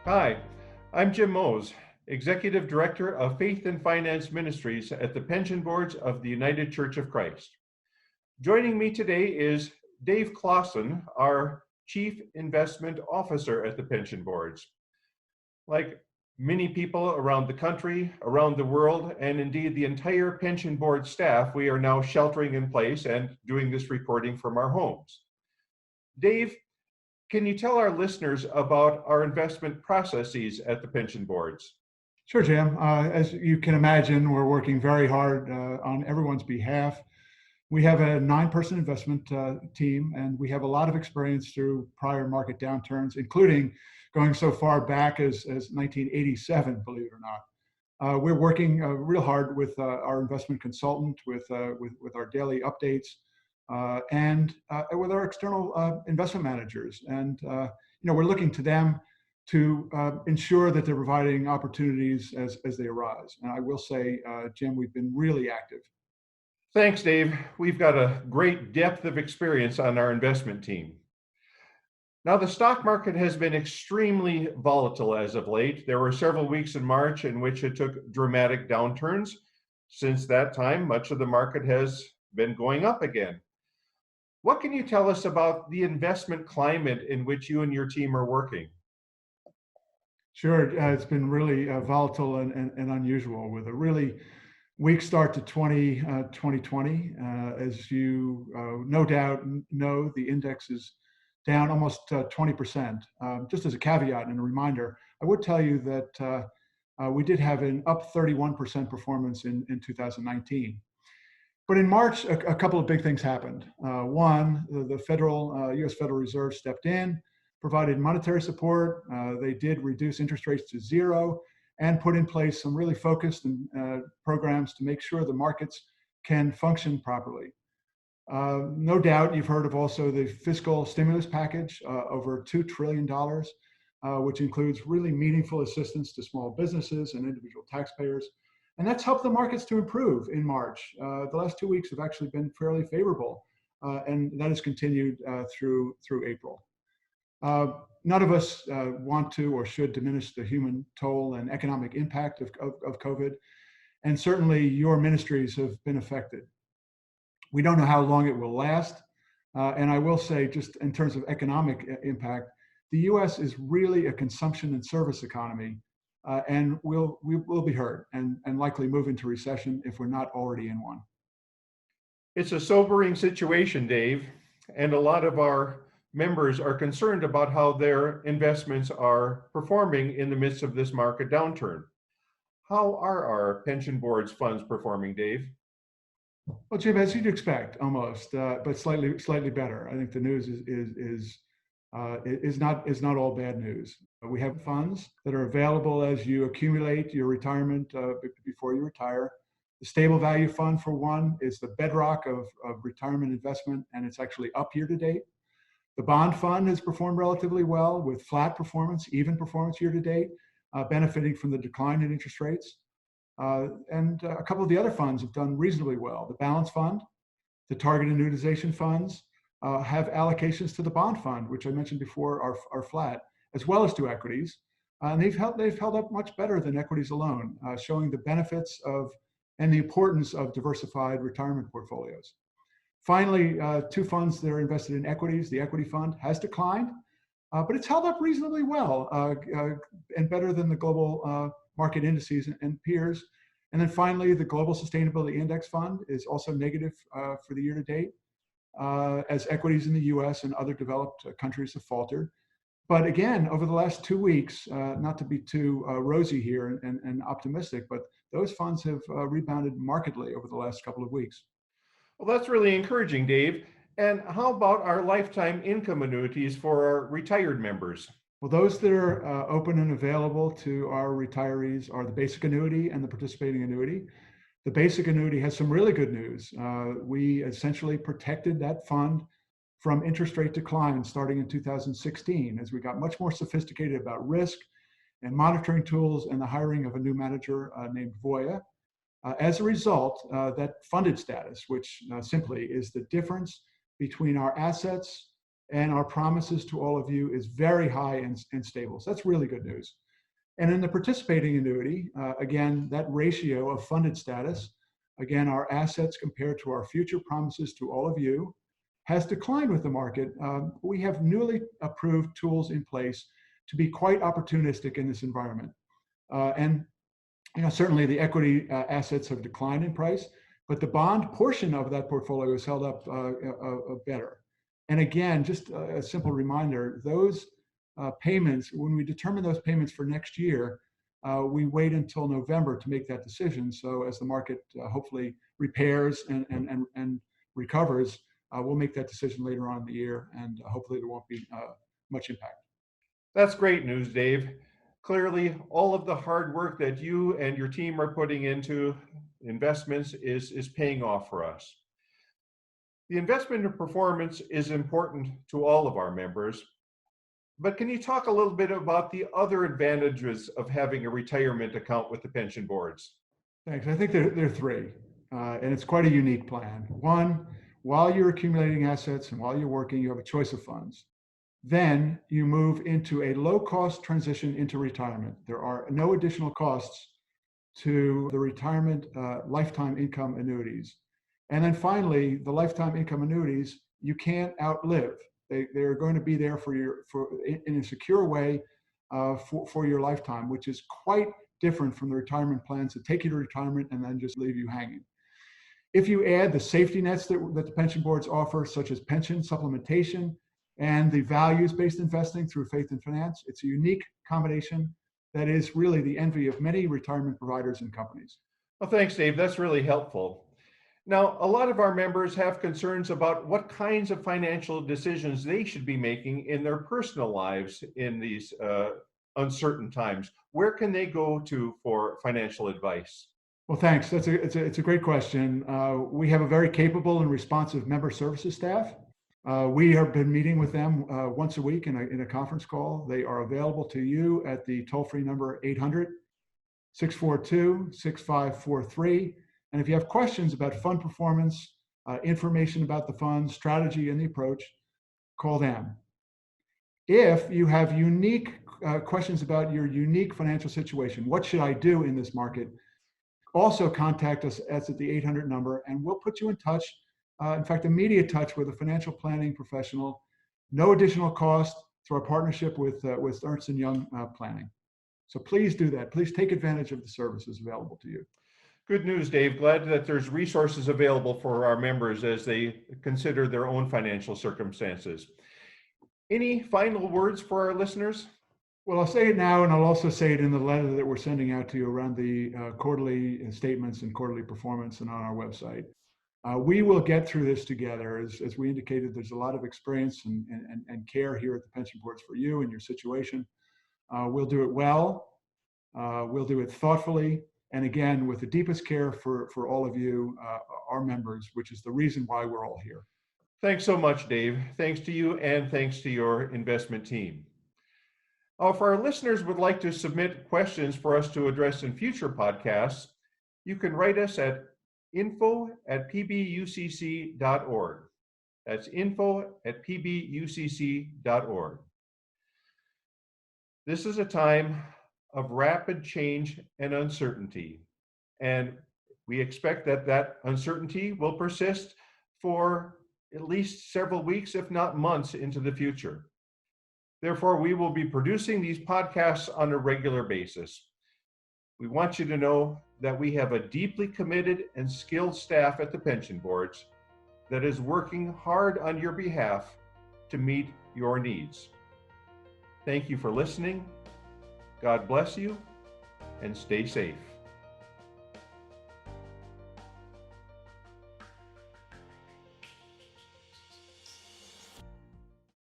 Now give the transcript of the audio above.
Hi, I'm Jim Mose, Executive Director of Faith and Finance Ministries at the Pension Boards of the United Church of Christ. Joining me today is Dave Clausen, our Chief Investment Officer at the Pension Boards. Like many people around the country, around the world, and indeed the entire Pension Board staff, we are now sheltering in place and doing this recording from our homes. Dave, can you tell our listeners about our investment processes at the pension boards? Sure, Jim. As you can imagine, we're working very hard on everyone's behalf. We have a 9-person investment team, and we have a lot of experience through prior market downturns, including going so far back as 1987, believe it or not. We're working real hard with our investment consultant, with our daily updates, and with our external investment managers. And we're looking to them to ensure that they're providing opportunities as they arise. And I will say, Jim, we've been really active. Thanks, Dave. We've got a great depth of experience on our investment team. Now, the stock market has been extremely volatile as of late. There were several weeks in March in which it took dramatic downturns. Since that time, much of the market has been going up again. What can you tell us about the investment climate in which you and your team are working? Sure, it's been really volatile and unusual, with a really weak start to 2020. As you no doubt know, the index is down almost 20%. Just as a caveat and a reminder, I would tell you that we did have an up 31% performance in 2019. But in March, a couple of big things happened. One, the U.S. Federal Reserve stepped in, provided monetary support. They did reduce interest rates to zero and put in place some really focused programs to make sure the markets can function properly. No doubt you've heard of also the fiscal stimulus package, over $2 trillion, which includes really meaningful assistance to small businesses and individual taxpayers. And that's helped the markets to improve in March. The last 2 weeks have actually been fairly favorable, and that has continued through April. None of us want to or should diminish the human toll and economic impact of COVID, and certainly your ministries have been affected. We don't know how long it will last, and I will say, just in terms of economic impact, the U.S. is really a consumption and service economy, and we will be hurt and likely move into recession if we're not already in one. It's a sobering situation, Dave, and a lot of our members are concerned about how their investments are performing in the midst of this market downturn. How are our pension boards funds performing, Dave? Well, Jim, as you'd expect, almost, but slightly better. I think the news is not all bad news. We have funds that are available as you accumulate your retirement before you retire. The stable value fund, for one, is the bedrock of retirement investment, and it's actually up year to date. The bond fund has performed relatively well, with flat performance, even performance year to date, benefiting from the decline in interest rates. And a couple of the other funds have done reasonably well. The balance fund, the target annuitization funds have allocations to the bond fund, which I mentioned before are flat, as well as to equities. And they've held up much better than equities alone, showing the benefits of and the importance of diversified retirement portfolios. Finally, 2 funds that are invested in equities. The equity fund has declined, but it's held up reasonably well and better than the global market indices and peers. And then finally, the Global Sustainability Index Fund is also negative for the year to date, as equities in the US and other developed countries have faltered. But again, over the last 2 weeks, not to be too rosy here and optimistic, but those funds have rebounded markedly over the last couple of weeks. Well, that's really encouraging, Dave. And how about our lifetime income annuities for our retired members? Well, those that are open and available to our retirees are the basic annuity and the participating annuity. The basic annuity has some really good news. We essentially protected that fund from interest rate decline starting in 2016, as we got much more sophisticated about risk and monitoring tools and the hiring of a new manager named Voya. As a result, that funded status, which simply is the difference between our assets and our promises to all of you is very high and stable. So that's really good news. And in the participating annuity, again, that ratio of funded status, again, our assets compared to our future promises to all of you, has declined with the market. We have newly approved tools in place to be quite opportunistic in this environment. And certainly the equity assets have declined in price, but the bond portion of that portfolio is held up better. And again, just a simple reminder, those payments, when we determine those payments for next year, we wait until November to make that decision. So as the market hopefully repairs and recovers, we'll make that decision later on in the year, and hopefully there won't be much impact. That's great news, Dave. Clearly, all of the hard work that you and your team are putting into investments is paying off for us. The investment performance is important to all of our members, but can you talk a little bit about the other advantages of having a retirement account with the pension boards? Thanks. I think there are three, and it's quite a unique plan. One, while you're accumulating assets and while you're working, you have a choice of funds. Then you move into a low-cost transition into retirement. There are no additional costs to the retirement lifetime income annuities. And then finally, the lifetime income annuities, you can't outlive. They're going to be there in a secure way for your lifetime, which is quite different from the retirement plans that take you to retirement and then just leave you hanging. If you add the safety nets that the pension boards offer, such as pension supplementation and the values-based investing through Faith and Finance, it's a unique combination that is really the envy of many retirement providers and companies. Well, thanks, Dave. That's really helpful. Now, a lot of our members have concerns about what kinds of financial decisions they should be making in their personal lives in these uncertain times. Where can they go to for financial advice? Well, thanks. It's a great question. We have a very capable and responsive member services staff. We have been meeting with them once a week in a conference call. They are available to you at the toll-free number 800-642-6543. And if you have questions about fund performance, information about the fund, strategy, and the approach, call them. If you have unique questions about your unique financial situation, what should I do in this market? Also contact us at the 800 number, and we'll put you in touch, in fact, immediate touch with a financial planning professional. No additional cost through our partnership with Ernst & Young Planning. So please do that. Please take advantage of the services available to you. Good news, Dave. Glad that there's resources available for our members as they consider their own financial circumstances. Any final words for our listeners? Well, I'll say it now, and I'll also say it in the letter that we're sending out to you around the quarterly statements and quarterly performance and on our website. We will get through this together. As we indicated, there's a lot of experience and care here at the pension boards for you and your situation. We'll do it well. We'll do it thoughtfully. And again, with the deepest care for all of you, our members, which is the reason why we're all here. Thanks so much, Dave. Thanks to you, and thanks to your investment team. If our listeners would like to submit questions for us to address in future podcasts, you can write us at info@pbucc.org. That's info@pbucc.org. This is a time of rapid change and uncertainty, and we expect that uncertainty will persist for at least several weeks, if not months, into the future. Therefore, we will be producing these podcasts on a regular basis. We want you to know that we have a deeply committed and skilled staff at the pension boards that is working hard on your behalf to meet your needs. Thank you for listening. God bless you, and stay safe.